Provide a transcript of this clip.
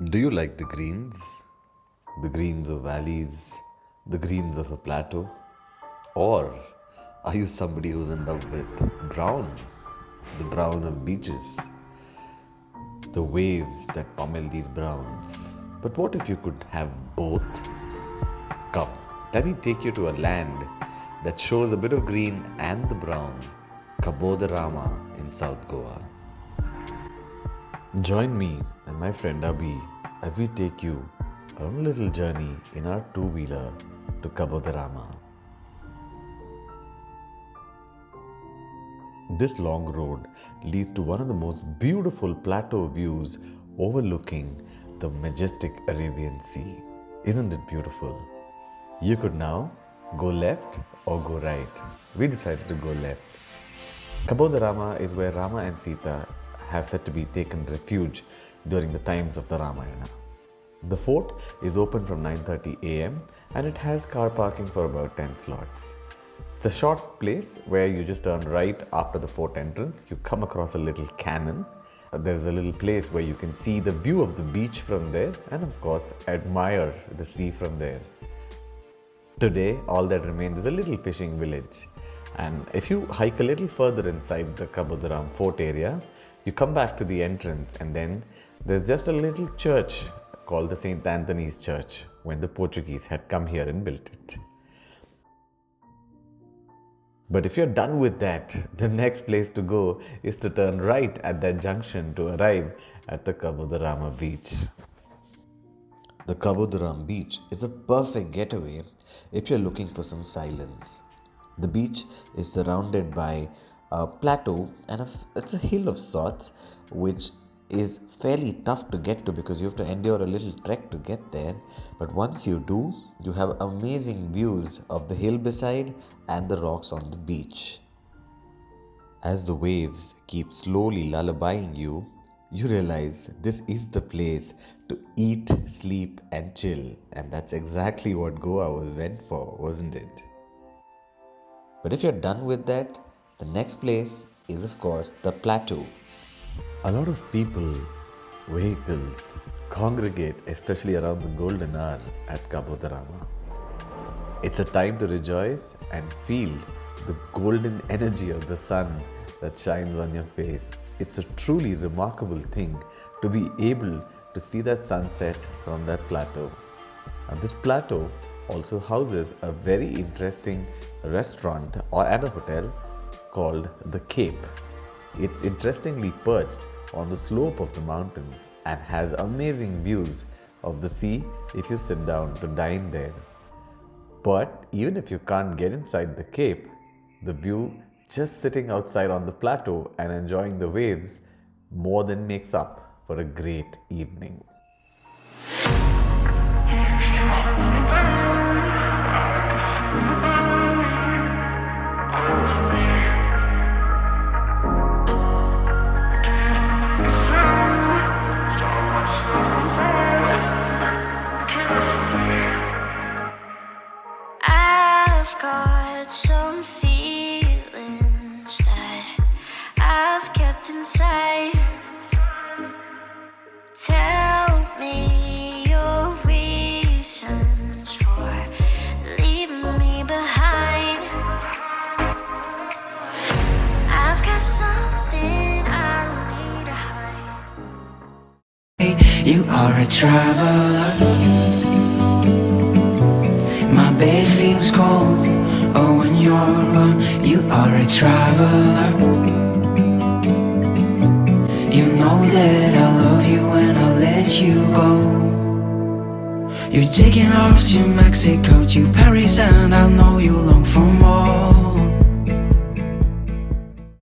Do you like the greens? The greens of valleys, the greens of a plateau? Or are you somebody who's in love with brown? The brown of beaches, the waves that pummel these browns. But what if you could have both? Come, let me take you to a land that shows a bit of green and the brown, Cabo De Rama in South Goa. Join me and my friend Abhi as we take you on a little journey in our two-wheeler to Cabo De Rama. This long road leads to one of the most beautiful plateau views overlooking the majestic Arabian Sea. Isn't it beautiful? You could now go left or go right. We decided to go left. Cabo De Rama is where Rama and Sita have said to be taken refuge during the times of the Ramayana. The fort is open from 9:30 a.m. and it has car parking for about 10 slots. It's a short place where you just turn right after the fort entrance. You come across a little cannon. There's a little place where you can see the view of the beach from there and of course admire the sea from there. Today, all that remains is a little fishing village. And if you hike a little further inside the Cabo De Rama fort area, you come back to the entrance and then there's just a little church called the St. Anthony's Church when the Portuguese had come here and built it. But if you're done with that, the next place to go is to turn right at that junction to arrive at the Cabo De Rama beach. The Cabo De Rama beach is a perfect getaway if you're looking for some silence. The beach is surrounded by a plateau and it's a hill of sorts which is fairly tough to get to because you have to endure a little trek to get there. But once you do, you have amazing views of the hill beside and the rocks on the beach. As the waves keep slowly lullabying you, you realize this is the place to eat, sleep and chill. And that's exactly what Goa was meant for, wasn't it? But if you're done with that, the next place is of course the plateau. A lot of people, vehicles congregate especially around the golden hour at Cabo De Rama. It's a time to rejoice and feel the golden energy of the sun that shines on your face. It's a truly remarkable thing to be able to see that sunset from that plateau. And this plateau also houses a very interesting restaurant and a hotel called The Cape. It's interestingly perched on the slope of the mountains and has amazing views of the sea if you sit down to dine there. But even if you can't get inside the Cape, the view just sitting outside on the plateau and enjoying the waves more than makes up for a great evening. I've got some feelings that I've kept inside. Tell me your reasons for leaving me behind. I've got something I don't need to hide. You are a traveler. My bed feels cold. Oh, when you're gone, you are a traveler. You know that I love you and I'll let you go. You're taking off to Mexico, to Paris, and I know you long for more.